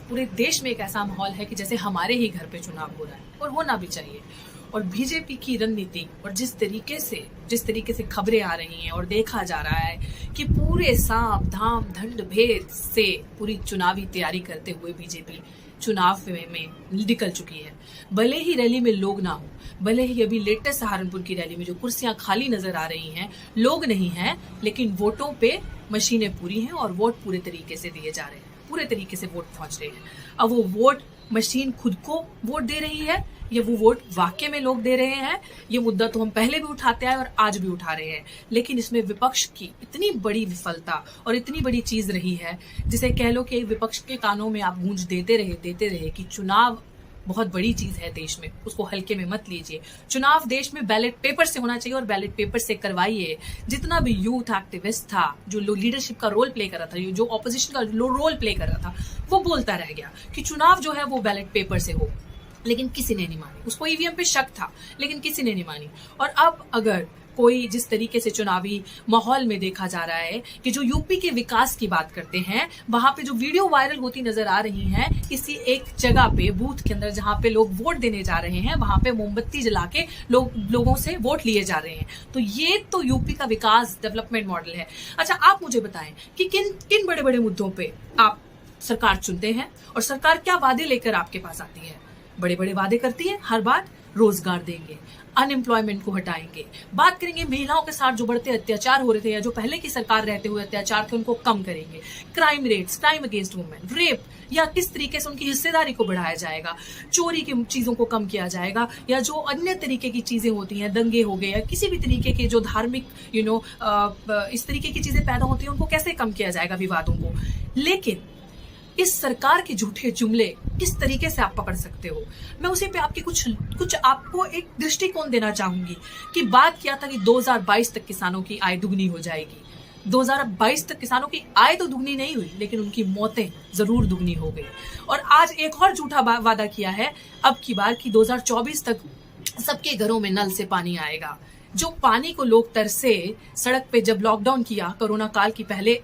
पूरे देश में एक ऐसा माहौल है कि जैसे हमारे ही घर पे चुनाव हो रहा है, और होना भी चाहिए। और बीजेपी की रणनीति और जिस तरीके से खबरें आ रही हैं और देखा जा रहा है कि पूरे सांप धाम दंड भेद से पूरी चुनावी तैयारी करते हुए बीजेपी चुनाव में निकल चुकी है। भले ही रैली में लोग ना हो, भले ही अभी लेटेस्ट सहारनपुर की रैली में जो कुर्सियां खाली नजर आ रही हैं, लोग नहीं हैं, लेकिन वोटों पे मशीनें पूरी हैं और वोट पूरे तरीके से दिए जा रहे हैं, पूरे तरीके से वोट पहुंच रहे हैं। अब वो वोट मशीन खुद को वोट दे रही है या वो वोट वाकई में लोग दे रहे हैं, ये मुद्दा तो हम पहले भी उठाते आए और आज भी उठा रहे हैं। लेकिन इसमें विपक्ष की इतनी बड़ी विफलता और इतनी बड़ी चीज रही है, जिसे कह लो कि विपक्ष के कानों में आप गूंज देते रहे कि चुनाव बहुत बड़ी चीज है देश में, उसको हल्के में मत लीजिए। चुनाव देश में बैलेट पेपर से होना चाहिए और बैलेट पेपर से करवाइए। जितना भी यूथ एक्टिविस्ट था, जो लीडरशिप का रोल प्ले कर रहा था, जो ऑपोजिशन का रोल प्ले कर रहा था, वो बोलता रह गया कि चुनाव जो है वो बैलेट पेपर से हो, लेकिन किसी ने नहीं मानी। उसको ईवीएम पे शक था, लेकिन किसी ने नहीं मानी। और अब अगर कोई जिस तरीके से चुनावी माहौल में देखा जा रहा है कि जो यूपी के विकास की बात करते हैं, वहां पे जो वीडियो वायरल होती नजर आ रही हैं, किसी एक जगह पे बूथ के अंदर जहां पे लोग वोट देने जा रहे हैं, वहां पे मोमबत्ती जला के लोगों से वोट लिए जा रहे हैं। तो ये तो यूपी का विकास डेवलपमेंट मॉडल है। अच्छा, आप मुझे बताएं कि किन बड़े बड़े मुद्दों पे आप सरकार चुनते हैं और सरकार क्या वादे लेकर आपके पास आती है? बड़े बड़े वादे करती है हर बार, रोजगार देंगे, अनएम्प्लॉयमेंट को हटाएंगे, बात करेंगे महिलाओं के साथ जो बढ़ते अत्याचार हो रहे थे या जो पहले की सरकार रहते हुए अत्याचार थे उनको कम करेंगे, crime rates, crime against women, rape, या किस तरीके से उनकी हिस्सेदारी को बढ़ाया जाएगा, चोरी की चीजों को कम किया जाएगा, या जो अन्य तरीके की चीजें होती हैं, दंगे हो गए या किसी भी तरीके के जो धार्मिक इस तरीके की चीजें पैदा होती हैं, उनको कैसे कम किया जाएगा, विवादों को। लेकिन इस सरकार के झूठे जुमले किस तरीके से आप पकड़ सकते हो? मैं उसी पे आपकी कुछ आपको एक दृष्टिकोण देना चाहूंगी कि बात किया था कि 2022 तक किसानों की आय दुगनी हो जाएगी। 2022 तक किसानों की आय तो दुगनी नहीं हुई, लेकिन उनकी मौतें जरूर दुगनी हो गई। और आज एक और झूठा वादा किया है अब की बार कि 2024 तक सबके घरों में नल से पानी आएगा। जो पानी को लोग तरसे, सड़क पे जब लॉकडाउन किया कोरोना काल की पहले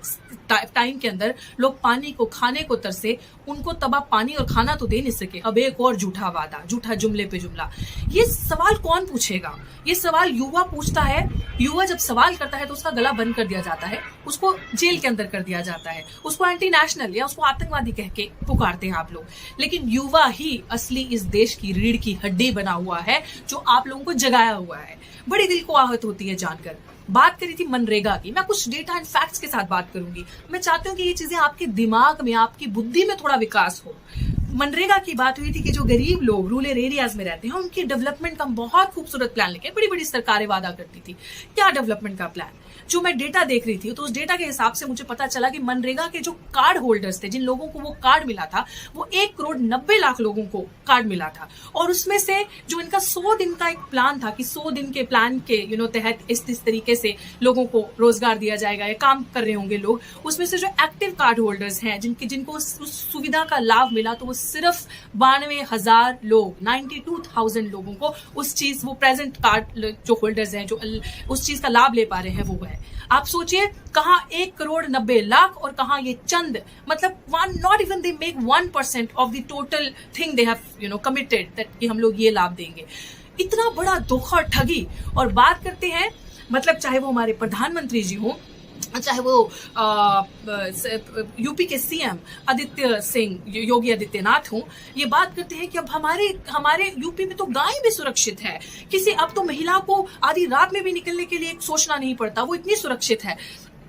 टाइम के अंदर, लोग पानी को, खाने को तरसे, उनको तब आप पानी और खाना तो दे नहीं सके। अब एक और झूठा वादा, झूठा जुमले पे जुमला। ये सवाल कौन पूछेगा? ये सवाल युवा पूछता है। युवा जब सवाल करता है तो उसका गला बंद कर दिया जाता है, उसको जेल के अंदर कर दिया जाता है, उसको एंटी नेशनल या उसको आतंकवादी कह के पुकारते हैं आप लोग। लेकिन युवा ही असली इस देश की रीढ़ की हड्डी बना हुआ है, जो आप लोगों को जगाया हुआ है। बड़ी दिल को आहत होती है जानकर। बात करी थी मनरेगा की, मैं कुछ डेटा एंड फैक्ट्स के साथ बात करूंगी। मैं चाहती हूँ कि ये चीजें आपके दिमाग में, आपकी बुद्धि में थोड़ा विकास हो। मनरेगा की बात हुई थी कि जो गरीब लोग रूरल एरियाज में रहते हैं, उनकी डेवलपमेंट का बहुत खूबसूरत प्लान लेके बड़ी बड़ी सरकारें वादा करती थी। क्या डेवलपमेंट का प्लान? जो मैं डेटा देख रही थी तो उस डेटा के हिसाब से मुझे पता चला कि मनरेगा के जो कार्ड होल्डर्स थे, जिन लोगों को वो कार्ड मिला था, वो 1,90,00,000 लोगों को कार्ड मिला था। और उसमें से जो इनका 100 दिन का एक प्लान था कि 100 दिन के प्लान के तहत इस तरीके से लोगों को रोजगार दिया जाएगा या काम कर रहे होंगे लोग, उसमें से जो एक्टिव कार्ड होल्डर्स हैं, जिनको उस सुविधा का लाभ मिला, तो वो सिर्फ 92,000 लोग, 92,000 लोगों को वो प्रेजेंट कार्ड जो होल्डर्स हैं, जो उस चीज का लाभ ले पा रहे हैं, वो है। आप सोचिए, कहां 1,90,00,000 और कहां ये चंद, मतलब not even they make 1% of the total thing they have committed that कि हम लोग ये लाभ देंगे। इतना बड़ा धोखा, ठगी। और बात करते हैं, मतलब चाहे वो हमारे प्रधानमंत्री जी हों, चाहे वो यूपी के सीएम योगी आदित्यनाथ हों, ये बात करते हैं कि अब हमारे यूपी में तो गाय भी सुरक्षित है। अब तो महिला को आधी रात में भी निकलने के लिए सोचना नहीं पड़ता, वो इतनी सुरक्षित है।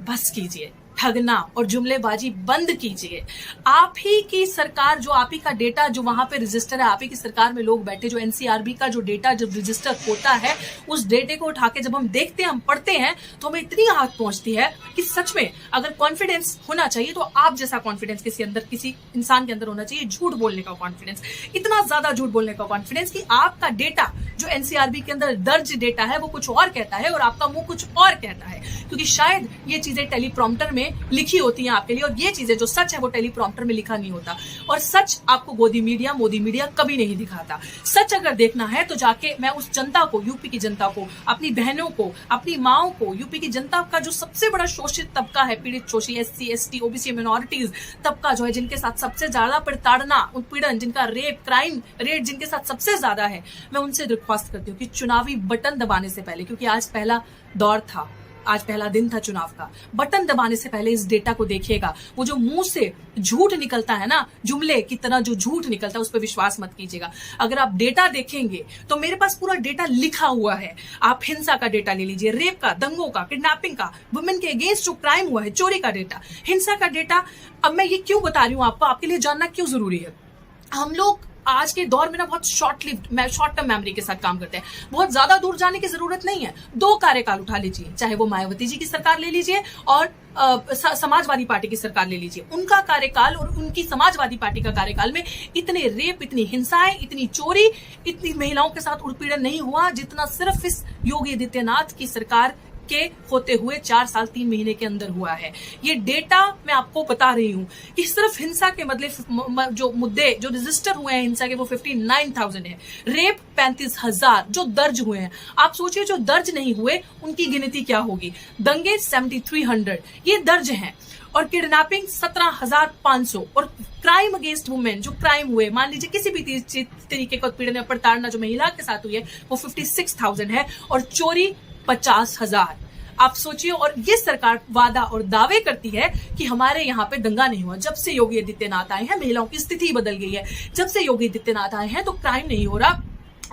बस कीजिए, ठगना और जुमलेबाजी बंद कीजिए। आप ही की सरकार, जो आप ही का डेटा जो वहां पे रजिस्टर है, आप ही की सरकार में लोग बैठे, जो एनसीआरबी का जो डेटा जब रजिस्टर होता है, उस डेटे को उठा के जब हम देखते हैं, हम पढ़ते हैं, तो हमें इतनी आहत पहुंचती है कि सच में अगर कॉन्फिडेंस होना चाहिए तो आप जैसा कॉन्फिडेंस किसी इंसान के अंदर होना चाहिए। झूठ बोलने का कॉन्फिडेंस, इतना ज्यादा झूठ बोलने का कॉन्फिडेंस कि आपका डेटा जो एनसीआरबी के अंदर दर्ज डेटा है वो कुछ और कहता है और आपका मुंह कुछ और कहता है, क्योंकि शायद ये चीजें टेलीप्रॉम्प्टर में चीजें लिखी होती हैं आपके लिए, और ये चीजें जो सच है वो टेलीप्रॉम्प्टर में लिखा नहीं होता। और सच आपको मोदी मीडिया कभी नहीं दिखाता। सच अगर देखना है तो जाके मैं उस जनता को, यूपी की जनता को, अपनी बहनों को, अपनी माओ को, यूपी की जनता का जो सबसे बड़ा शोषित तबका है, पीड़ित शोषित SC ST OBC माइनॉरिटीज तबका जो है, जिनके साथ सबसे ज्यादा प्रताड़ना, उत्पीड़न, जिनका रेप क्राइम रेट जिनके साथ सबसे ज्यादा है, मैं उनसे रिक्वेस्ट करती हूँ कि चुनावी बटन दबाने से पहले, क्योंकि आज पहला दौर था, आज पहला दिन था चुनाव का, बटन दबाने से पहले इस डेटा को देखिएगा। वो जो मुंह से झूठ निकलता है ना, जुमले की तरह जो झूठ निकलता है, उस पर विश्वास मत कीजिएगा। अगर आप डेटा देखेंगे तो मेरे पास पूरा डेटा लिखा हुआ है। आप हिंसा का डेटा ले लीजिए, रेप का, दंगों का, किडनैपिंग का, वुमेन के अगेंस्ट जो क्राइम हुआ है, चोरी का डेटा, हिंसा का डेटा। अब मैं ये क्यों बता रही हूँ आपको, आपके लिए जानना क्यों जरूरी है। हम लोग आज के दौर में ना बहुत शॉर्ट टर्म मेमोरी के साथ काम करते हैं। बहुत ज्यादा दूर जाने की जरूरत नहीं है। 2 कार्यकाल उठा लीजिए, चाहे वो मायावती जी की सरकार ले लीजिए और समाजवादी पार्टी की सरकार ले लीजिए। उनका कार्यकाल और उनकी समाजवादी पार्टी का कार्यकाल में इतने रेप, इतनी हिंसाएं, इतनी चोरी, इतनी महिलाओं के साथ उत्पीड़न नहीं हुआ जितना सिर्फ इस योगी आदित्यनाथ की सरकार के होते हुए 4 साल 3 महीने के अंदर हुआ है। ये डेटा मैं आपको बता रही हूं कि सिर्फ हिंसा के बदले जो मुद्दे जो रजिस्टर हुए हैं हिंसा के, वो 59,000 है। रेप 35,000 जो दर्ज हुए हैं। आप सोचिए जो दर्ज नहीं हुए उनकी गिनती क्या होगी। दंगे 7300 ये दर्ज हैं, और किडनैपिंग 17,500, और क्राइम अगेंस्ट वुमेन जो क्राइम हुए, मान लीजिए किसी भी तरीके का उत्पीड़न या प्रताड़ना जो महिला के साथ हुई है, वो 56,000 है, और चोरी 50,000। आप सोचिए। और ये सरकार वादा और दावे करती है कि हमारे यहाँ पे दंगा नहीं हुआ। जब से योगी आदित्यनाथ आए हैं महिलाओं की स्थिति बदल गई है। जब से योगी आदित्यनाथ आए हैं तो क्राइम नहीं हो रहा,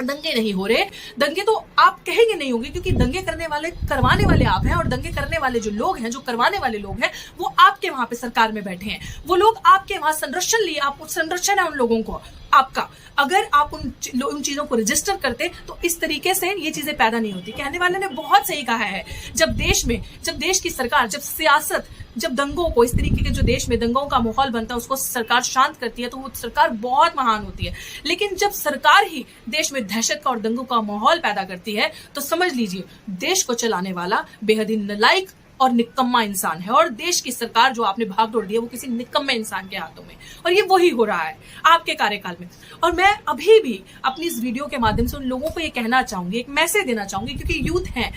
दंगे नहीं हो रहे। दंगे तो आप कहेंगे नहीं होंगे, क्योंकि दंगे करवाने वाले आप हैं, और दंगे करने वाले जो लोग हैं, जो करवाने वाले लोग हैं, वो आपके वहां पे सरकार में बैठे हैं। वो लोग आपके वहां संरक्षण लिए, आप संरक्षण है उन लोगों को आपका। अगर आप उन चीजों को रजिस्टर करते तो इस तरीके से ये चीजें पैदा नहीं होती। कहने वाले ने बहुत सही कहा है। जब देश की सरकार, जब सियासत, जब दंगों को, इस तरीके के जो देश में दंगों का माहौल बनता है, उसको सरकार शांत करती है तो वो सरकार बहुत महान होती है। लेकिन जब सरकार ही देश में दहशत का और दंगों का माहौल पैदा करती है तो समझ लीजिए देश को चलाने वाला बेहद ही नालायक और निकम्मा इंसान है। और देश की सरकार जो आपने भागदौड़ दी है वो किसी निकम्मे इंसान के हाथों में, और ये वही हो रहा है आपके कार्यकाल में। और मैं अभी भी अपनी इस वीडियो के माध्यम से उन लोगों को ये कहना चाहूंगी, एक मैसेज देना चाहूंगी, क्योंकि यूथ है,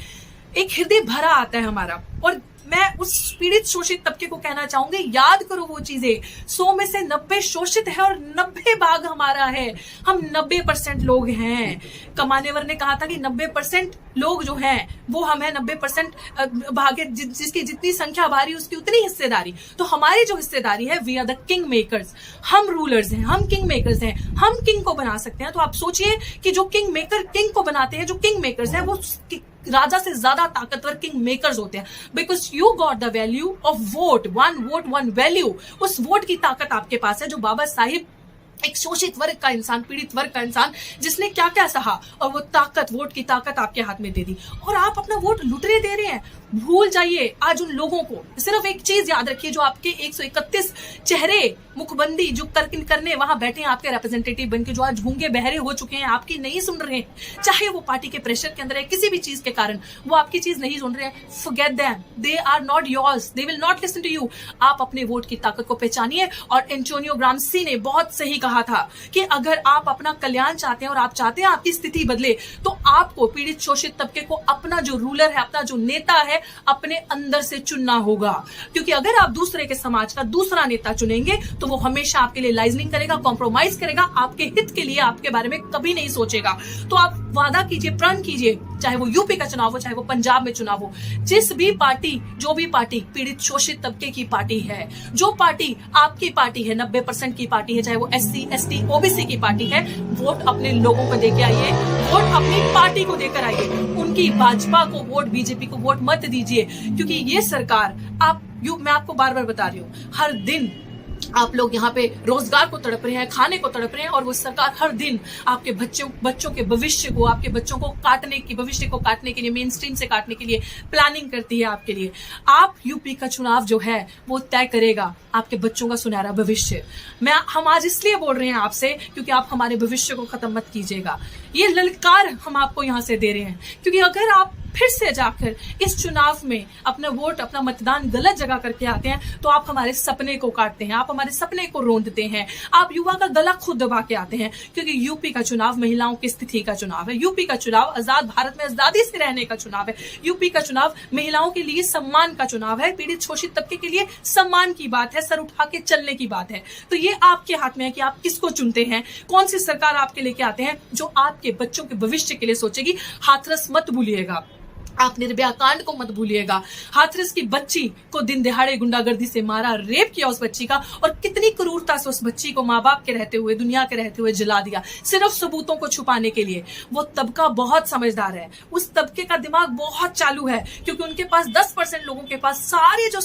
एक हृदय भरा आता है हमारा। और मैं उस पीड़ित शोषित तबके को कहना चाहूंगी, याद करो वो चीजें। 100 में से 90 शोषित है और 90 भाग हमारा है। हम 90% लोग हैं। कमानेवर ने कहा था कि 90% लोग जो हैं वो हम हैं, 90% भागे, जिसकी जितनी संख्या भारी उसकी उतनी हिस्सेदारी। तो हमारी जो हिस्सेदारी है, we are the king makers. हम रूलर्स हैं, हम किंग मेकर्स हैं। हम किंग को बना सकते हैं। तो आप सोचिए कि जो किंग मेकर किंग को बनाते हैं, जो किंग मेकर्स हैं, वो राजा से ज्यादा ताकतवर किंग मेकर्स होते हैं। Because you got the value of vote, 1 vote 1 value. उस वोट की ताकत आपके पास है, जो बाबा साहिब, एक शोषित वर्ग का इंसान, पीड़ित वर्ग का इंसान, जिसने क्या क्या सहा, और वो ताकत, वोट की ताकत आपके हाथ में दे दी, और आप अपना वोट लुटरे दे रहे हैं। भूल जाइए आज उन लोगों को। सिर्फ एक चीज याद रखिए, जो आपके 131 चेहरे मुखबंदी जो करने वहां बैठे हैं आपके रिप्रेजेंटेटिव बनके, जो आज गूंगे बहरे हो चुके हैं, आपकी नहीं सुन रहे हैं, चाहे वो पार्टी के प्रेशर के अंदर है, किसी भी चीज के कारण वो आपकी चीज नहीं सुन रहे हैं, forget them, they are not yours, they will not listen to you. आप अपने वोट की ताकत को पहचानिए। और एंटोनियो ग्राम्सी ने बहुत सही कहा था कि अगर आप अपना कल्याण चाहते हैं और आप चाहते हैं आपकी स्थिति बदले, तो आपको पीड़ित शोषित तबके को अपना जो रूलर है, अपना जो नेता है, अपने अंदर से चुनना होगा। क्योंकि अगर आप दूसरे के समाज का दूसरा नेता चुनेंगे तो वो हमेशा आपके लिए लाइजनिंग करेगा, कॉम्प्रोमाइज करेगा, आपके हित के लिए, आपके बारे में कभी नहीं सोचेगा। तो आप वादा कीजिए, प्रण कीजिए, चाहे वो यूपी का चुनाव हो, चाहे वो पंजाब में चुनाव हो, जिस भी पार्टी, जो भी पार्टी पीड़ित शोषित तबके की पार्टी है, जो पार्टी आपकी पार्टी है, 90% की पार्टी है, चाहे वो SC ST OBC की पार्टी है, वोट अपने लोगों को देके आइए, वोट अपनी पार्टी को देकर आइए। उनकी भाजपा को वोट, बीजेपी को वोट मत दीजिए, क्योंकि ये सरकार, मैं आपको बार बार बता रही हूँ, हर दिन आप लोग यहाँ पे रोजगार को तड़प रहे हैं, खाने को तड़प रहे हैं, और वो सरकार हर दिन आपके बच्चों के भविष्य को, आपके बच्चों को भविष्य को काटने के लिए, मेन स्ट्रीम से काटने के लिए प्लानिंग करती है आपके लिए। आप यूपी का चुनाव जो है वो तय करेगा आपके बच्चों का सुनहरा भविष्य। हम आज इसलिए बोल रहे हैं आपसे, क्योंकि आप हमारे भविष्य को खत्म मत कीजिएगा। ये ललकार हम आपको यहाँ से दे रहे हैं, क्योंकि अगर आप फिर से जाकर इस चुनाव में अपना वोट, अपना मतदान गलत जगह करके आते हैं तो आप हमारे सपने को काटते हैं, आप हमारे सपने को रोंदते हैं, आप युवा का गला खुद दबा के आते हैं। क्योंकि यूपी का चुनाव महिलाओं की स्थिति का चुनाव है, यूपी का चुनाव आजाद भारत में आजादी से रहने का चुनाव है, यूपी का चुनाव महिलाओं के लिए सम्मान का चुनाव है, पीड़ित शोषित तबके के लिए सम्मान की बात है, सर उठा के चलने की बात है। तो ये आपके हाथ में है कि आप किसको चुनते हैं, कौन सी सरकार आपके लेके आते हैं जो आपके बच्चों के भविष्य के लिए सोचेगी। हाथरस मत भूलिएगा, आप निर्भया कांड को मत भूलिएगा। हाथरस की बच्ची को दिन दिहाड़े गुंडागर्दी से मारा, रेप किया उस बच्ची का, और कितनी क्रूरता से उस बच्ची को माँ बाप के रहते हुए, दुनिया के रहते हुए जला दिया, सिर्फ सबूतों को छुपाने के लिए। वो तबका बहुत समझदार है, उस तबके का दिमाग बहुत चालू है, क्योंकि उनके पास 10% लोगों के पास सारी जो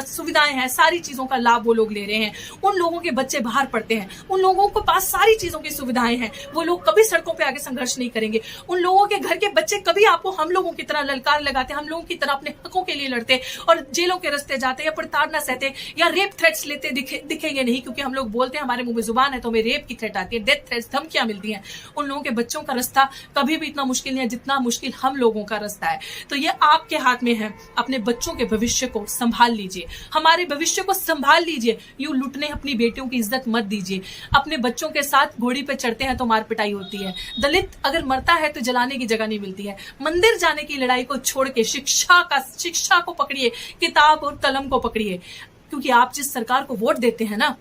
सुविधाएं हैं, सारी चीजों का लाभ वो लोग ले रहे हैं। उन लोगों के बच्चे बाहर पढ़ते हैं, उन लोगों के पास सारी चीजों की सुविधाएं हैं, वो लोग कभी सड़कों पर आगे संघर्ष नहीं करेंगे। उन लोगों के घर के बच्चे कभी आपको हम लोगों की तरह ललकार लगाते, हम लोगों की तरह अपने हकों के लिए लड़ते और जेलों के रास्ते जाते या प्रताड़ना सहते या रेप थ्रेट्स लेते दिखेंगे नहीं, क्योंकि हम लोग बोलते हैं, हमारे मुंह में जुबान है तो हमें रेप की थ्रेट आती है, डेथ थ्रेट्स, धमकियां मिलती हैं। उन लोगों के बच्चों का रास्ता कभी भी इतना मुश्किल नहीं है जितना मुश्किल हम लोगों का रास्ता है। तो ये आपके हाथ में है, अपने बच्चों के भविष्य को संभाल लीजिए, हमारे भविष्य को संभाल लीजिए। यूं लुटने अपनी बेटियों की इज्जत मत दीजिए। अपने बच्चों के साथ घोड़ी पे चढ़ते हैं तो मार पिटाई होती है, दलित अगर मरता है तो जलाने की जगह नहीं मिलती है। मंदिर जाने की लड़ाई को छोड़ के शिक्षा को पकड़िए, किताब और कलम को पकड़िए। क्योंकि आप जिस सरकार को वोट देते हैं ना,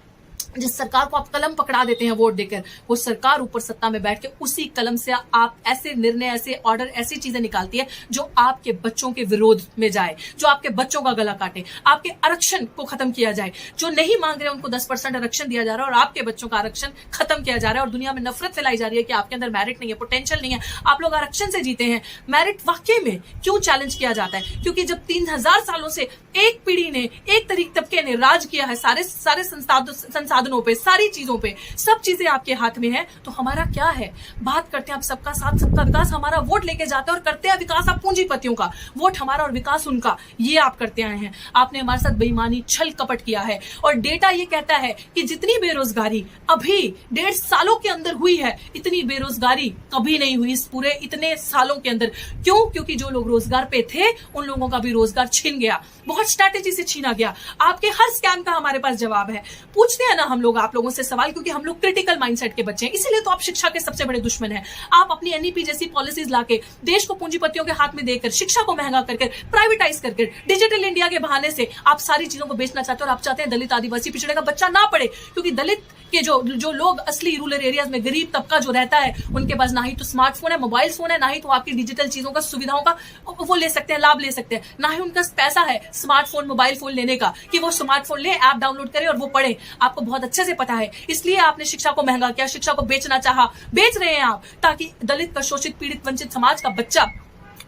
जिस सरकार को आप कलम पकड़ा देते हैं वोट देकर, वो सरकार ऊपर सत्ता में बैठ के उसी कलम से आप ऐसे निर्णय, ऐसे ऑर्डर, ऐसी चीजें निकालती है जो आपके बच्चों के विरोध में जाए, जो आपके बच्चों का गला काटे, आपके आरक्षण को खत्म किया जाए। जो नहीं मांग रहे उनको 10% आरक्षण दिया जा रहा है और आपके बच्चों का आरक्षण खत्म किया जा रहा है। और दुनिया में नफरत फैलाई जा रही है कि आपके अंदर मेरिट नहीं है, पोटेंशियल नहीं है, आप लोग आरक्षण से जीते हैं। मेरिट वाकई में क्यों चैलेंज किया जाता है? क्योंकि जब 3000 सालों से एक पीढ़ी ने, एक तबके ने राज किया है सारे संसाधनों पे, सारी चीजों पे, सब चीजें आपके हाथ में है, तो हमारा क्या है? बात करते हैं आप सबका साथ सबका विकास, हमारा वोट लेके जाते हैं और करते हैं विकास आप पूंजीपतियों का, वोट हमारा और विकास उनका, ये आप करते आए हैं। आपने हमारे साथ बेईमानी, छल कपट किया है। और डेटा ये कहता है कि जितनी बेरोजगारी अभी 1.5 सालों के अंदर हुई है, इतनी बेरोजगारी कभी नहीं हुई इस पूरे इतने सालों के अंदर। क्यों? क्योंकि जो लोग रोजगार पे थे उन लोगों का भी रोजगार छीन गया, बहुत स्ट्रैटेजी से छीना गया। आपके हर स्कैम का हमारे पास जवाब है। पूछते हैं ना हम लोग आप लोगों से सवाल, क्योंकि हम लोग क्रिटिकल माइंडसेट के बच्चे हैं, इसीलिए तो आप शिक्षा के सबसे बड़े दुश्मन हैं। आप अपनी एनईपी जैसी पॉलिसीज लाके देश को पूंजीपतियों के हाथ में देकर, शिक्षा को महंगा करके, प्राइवेटाइज करके, डिजिटल इंडिया के बहाने से आप सारी चीजों को बेचना चाहते हो। और आप चाहते हैं दलित, आदिवासी, पिछड़े का बच्चा ना पढ़े, क्योंकि दलित के जो लोग असली रूरल एरियाज में, गरीब तबका जो रहता है, उनके पास ना ही तो स्मार्टफोन है, मोबाइल फोन है, ना ही तो आपकी डिजिटल चीजों का, सुविधाओं का वो ले सकते हैं, लाभ ले सकते हैं, ना ही उनका पैसा है स्मार्टफोन, मोबाइल फोन लेने का कि वो स्मार्टफोन ले, ऐप डाउनलोड करे और वो पढ़े। आपको बहुत अच्छे से पता है, इसलिए आपने शिक्षा को महंगा किया, शिक्षा को बेचना चाहा, बेच रहे हैं आप, ताकि दलित का, शोषित, पीड़ित, वंचित समाज का बच्चा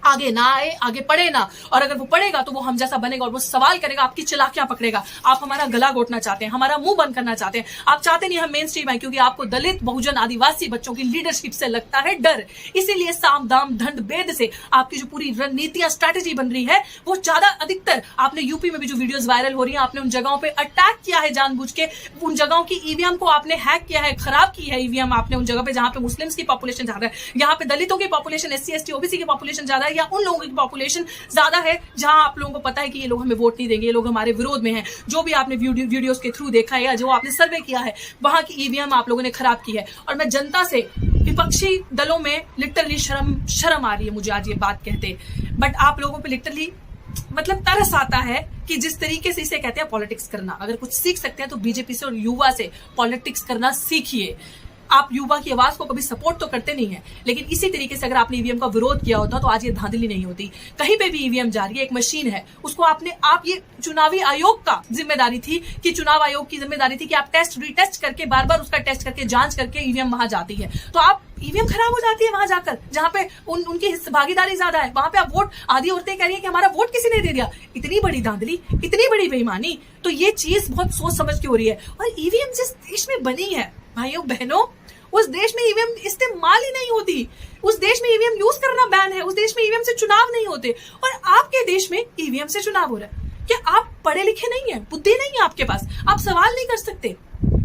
आगे ना आए, आगे पढ़े ना। और अगर वो पढ़ेगा तो वो हम जैसा बनेगा और वो सवाल करेगा, आपकी चालाकियां पकड़ेगा। आप हमारा गला घोटना चाहते हैं, हमारा मुंह बंद करना चाहते हैं। आप चाहते नहीं हम मेन स्ट्रीम आए, क्योंकि आपको दलित, बहुजन, आदिवासी बच्चों की लीडरशिप से लगता है डर। इसीलिए साम दाम दंड भेद से आपकी जो पूरी रणनीतियां, स्ट्रैटेजी बन रही है, वो ज्यादा अधिकतर आपने यूपी में भी जो वीडियोस वायरल हो रही है, आपने उन जगहों पे अटैक किया है जानबूझ के, उन जगहों की ईवीएम को आपने हैक किया है, खराब की है ईवीएम आपने उन जगह पे जहां पे मुस्लिम्स की पॉपुलेशन ज्यादा है, यहाँ पे दलितों की पॉपुलेशन, SC ST OBC की पॉपुलेशन ज्यादा है, या उन लोगों की पॉपुलेशन ज्यादा है जहां आप लोगों को पता है कि ये लोग हमें वोट नहीं देंगे, ये लोग हमारे विरोध में हैं। जो भी आपने वीडियोस के थ्रू देखा है या जो आपने सर्वे किया है, वहां की ईवीएम आप लोगों ने खराब की है। और मैं जनता से, विपक्षी दलों में लिटरली शर्म आ रही है मुझे आज ये बात कहते, बट आप लोगों पे लिटरली मतलब तरस आता है कि जिस तरीके से इसे कहते हैं पॉलिटिक्स करना। अगर कुछ सीख सकते हैं तो बीजेपी से और युवा से पॉलिटिक्स करना सीखिए। आप युवा की आवाज को कभी सपोर्ट तो करते नहीं है, लेकिन इसी तरीके से अगर आपने ईवीएम का विरोध किया होता तो आज ये धांधली नहीं होती। कहीं पे भी ईवीएम जा रही है, एक मशीन है, उसको आप ये चुनावी आयोग का जिम्मेदारी थी, कि चुनाव आयोग की जिम्मेदारी थी कि आप टेस्ट रिटेस्ट करके, बार बार उसका टेस्ट करके, जांच करके ईवीएम वहां जाती है। तो आप ईवीएम खराब हो जाती है वहां जाकर, जहां पे उनकी भागीदारी ज्यादा है, वहां पे आप वोट, आधी औरतें कह रही है कि हमारा वोट किसी ने दे दिया। इतनी बड़ी धांधली, इतनी बड़ी बेईमानी, तो ये चीज बहुत सोच समझ के हो रही है। और ईवीएम जिस देश में बनी है भाइयों बहनों, उस देश में ईवीएम इस्तेमाल ही नहीं होती, उस देश में ईवीएम यूज करना बैन है, उस देश में ईवीएम से चुनाव नहीं होते, और आपके देश में ईवीएम से चुनाव हो रहा है। क्या आप पढ़े लिखे नहीं है? बुद्धि नहीं है आपके पास? आप सवाल नहीं कर सकते?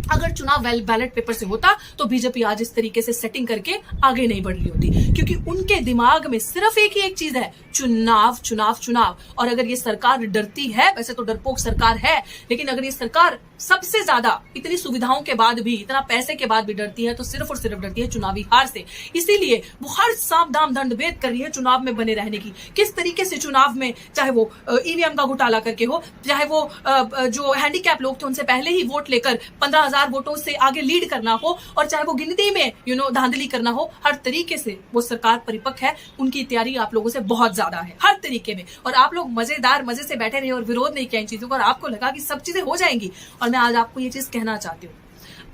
अगर चुनाव बैलेट पेपर से होता तो बीजेपी आज इस तरीके से सेटिंग करके आगे नहीं बढ़ रही होती, क्योंकि उनके दिमाग में सिर्फ एक ही एक चीज है, चुनाव चुनाव चुनाव। और अगर ये सरकार डरती है, वैसे तो डरपोक सरकार है, लेकिन अगर ये सरकार सबसे ज्यादा इतनी सुविधाओं के बाद भी, इतना पैसे के बाद भी डरती है, तो सिर्फ और सिर्फ डरती है चुनावी हार से। इसीलिए वो हर सांप दाम दंड भेद कर रही है चुनाव में बने रहने की। किस तरीके से चुनाव में, चाहे वो ईवीएम का घोटाला करके हो, चाहे वो जो हैंडीकैप लोग थे उनसे पहले ही वोट लेकर 15,000 वोटों से आगे लीड करना हो, और चाहे वो गिनती में धांधली करना हो, हर तरीके से वो सरकार परिपक्व है। उनकी तैयारी आप लोगों से बहुत ज्यादा है हर तरीके में, और आप लोग मजे से बैठे रहे और विरोध नहीं किया इन चीजों का, और आपको लगा कि सब चीजें हो जाएंगी। और मैं आज आपको ये चीज कहना चाहती हूँ,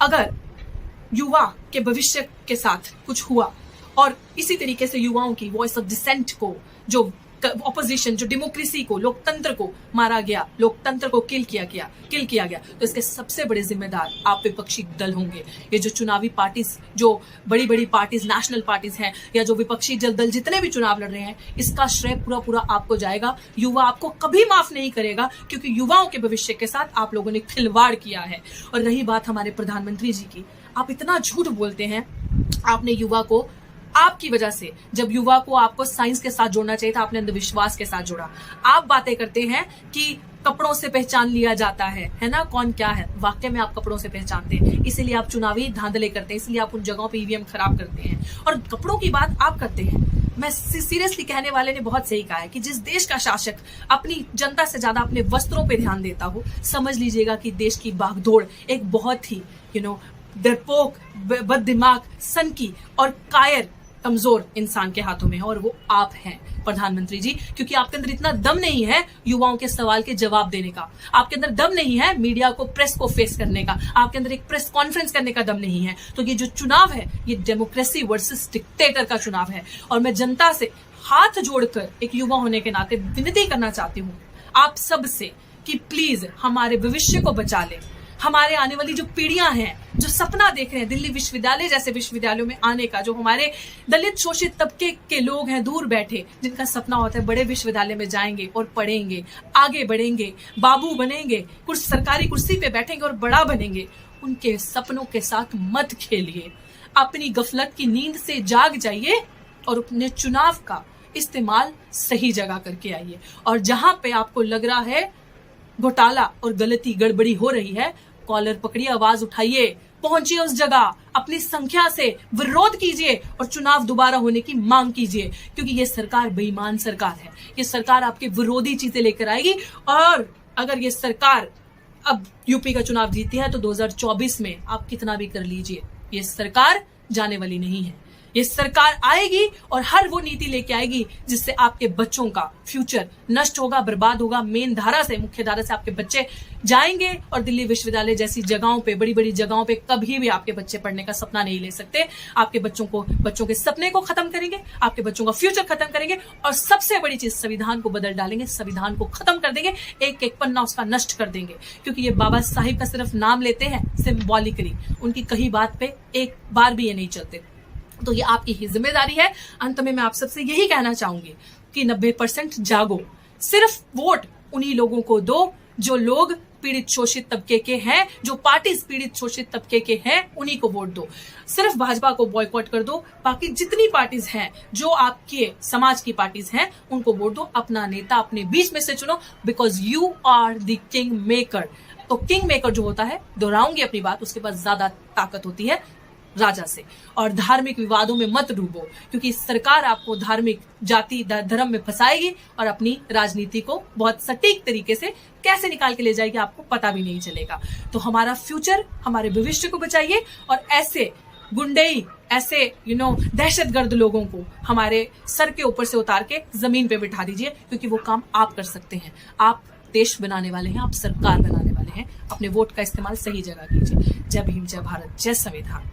अगर युवा के भविष्य के साथ कुछ हुआ और इसी तरीके से युवाओं की वॉइस ऑफ डिसेंट को, जो ऑपोजिशन, जो डेमोक्रेसी को, लोकतंत्र को मारा गया, लोकतंत्र को किल किया गया, तो इसके सबसे बड़े जिम्मेदार आप विपक्षी दल होंगे। ये जो चुनावी पार्टीज, जो बड़ी बड़ी पार्टीज, नेशनल पार्टीज हैं, या जो विपक्षी दल जितने भी चुनाव लड़ रहे हैं, इसका श्रेय पूरा आपको जाएगा। युवा आपको कभी माफ नहीं करेगा, क्योंकि युवाओं के भविष्य के साथ आप लोगों ने खिलवाड़ किया है। और रही बात हमारे प्रधानमंत्री जी की, आप इतना झूठ बोलते हैं। आपने युवा को, आपकी वजह से, जब युवा को आपको साइंस के साथ जोड़ना चाहिए था, आपने अंधविश्वास के साथ जोड़ा। आप बातें करते हैं कि कपड़ों से पहचान लिया जाता है ना, कौन क्या है। वाकई में आप कपड़ों से पहचानते हैं, इसीलिए आप चुनावी धांधले करते हैं, इसलिए आप उन जगहों पे ईवीएम खराब करते हैं, और कपड़ों की बात आप करते हैं। मैं सीरियसली, कहने वाले ने बहुत सही कहा है कि जिस देश का शासक अपनी जनता से ज्यादा अपने वस्त्रों पे ध्यान देता हो, समझ लीजिएगा कि देश की बागदौड़ एक बहुत ही डरपोक, बददिमाग, सनकी और कायर, कमजोर इंसान के हाथों में है, और वो आप हैं प्रधानमंत्री जी। क्योंकि आपके अंदर इतना दम नहीं है युवाओं के सवाल के जवाब देने का, आपके अंदर दम नहीं है मीडिया को, प्रेस को फेस करने का, आपके अंदर एक प्रेस कॉन्फ्रेंस करने का दम नहीं है। तो ये जो चुनाव है, ये डेमोक्रेसी वर्सेस डिक्टेटर का चुनाव है। और मैं जनता से हाथ जोड़कर एक युवा होने के नाते विनती करना चाहती हूँ आप सबसे कि प्लीज हमारे भविष्य को बचा ले। हमारे आने वाली जो पीढ़ियां हैं, जो सपना देख रहे हैं दिल्ली विश्वविद्यालय जैसे विश्वविद्यालयों में आने का, जो हमारे दलित शोषित तबके के लोग हैं दूर बैठे, जिनका सपना होता है बड़े विश्वविद्यालय में जाएंगे और पढ़ेंगे, आगे बढ़ेंगे, बाबू बनेंगे, कुछ सरकारी कुर्सी पे बैठेंगे और बड़ा बनेंगे, उनके सपनों के साथ मत खेलिए। अपनी गफलत की नींद से जाग जाइए और अपने चुनाव का इस्तेमाल सही जगह करके आइए। और जहां पे आपको लग रहा है घोटाला और गलती गड़बड़ी हो रही है, कॉलर पकड़िए, आवाज उठाइए, पहुंचिए उस जगह, अपनी संख्या से विरोध कीजिए और चुनाव दोबारा होने की मांग कीजिए। क्योंकि ये सरकार बेईमान सरकार है, ये सरकार आपके विरोधी चीजें लेकर आएगी। और अगर ये सरकार अब यूपी का चुनाव जीती है तो 2024 में आप कितना भी कर लीजिए, ये सरकार जाने वाली नहीं है। ये सरकार आएगी और हर वो नीति लेके आएगी जिससे आपके बच्चों का फ्यूचर नष्ट होगा, बर्बाद होगा। मेन धारा से, मुख्य धारा से आपके बच्चे जाएंगे और दिल्ली विश्वविद्यालय जैसी जगहों पे, बड़ी बड़ी जगहों पे कभी भी आपके बच्चे पढ़ने का सपना नहीं ले सकते। आपके बच्चों के सपने को खत्म करेंगे, आपके बच्चों का फ्यूचर खत्म करेंगे, और सबसे बड़ी चीज, संविधान को बदल डालेंगे, संविधान को खत्म कर देंगे, एक एक पन्ना उसका नष्ट कर देंगे। क्योंकि ये बाबा साहिब का सिर्फ नाम लेते हैं सिंबॉलिकली, उनकी कही बात पे एक बार भी ये नहीं चलते। तो ये आपकी ही जिम्मेदारी है। अंत में मैं आप सबसे यही कहना चाहूंगी कि 90% जागो, सिर्फ वोट उन्हीं लोगों को दो जो लोग पीड़ित शोषित तबके के हैं, जो पार्टीज पीड़ित शोषित तबके के हैं, उन्हीं को वोट दो। सिर्फ भाजपा को बॉयकॉट कर दो, बाकी जितनी पार्टीज हैं जो आपके समाज की पार्टीज हैं उनको वोट दो। अपना नेता अपने बीच में से चुनो, because you are the king maker. तो किंग मेकर जो होता है, दोहराऊंगी अपनी बात, उसके पास ज्यादा ताकत होती है राजा से। और धार्मिक विवादों में मत डूबो, क्योंकि सरकार आपको धार्मिक, जाति, धर्म में फंसाएगी और अपनी राजनीति को बहुत सटीक तरीके से कैसे निकाल के ले जाएगी आपको पता भी नहीं चलेगा। तो हमारा फ्यूचर, हमारे भविष्य को बचाइए और ऐसे गुंडई, ऐसे दहशतगर्द लोगों को हमारे सर के ऊपर से उतार के जमीन पे बिठा दीजिए, क्योंकि वो काम आप कर सकते हैं। आप देश बनाने वाले हैं, आप सरकार बनाने वाले हैं। अपने वोट का इस्तेमाल सही जगह कीजिए। जय भीम, जय भारत, जय संविधान।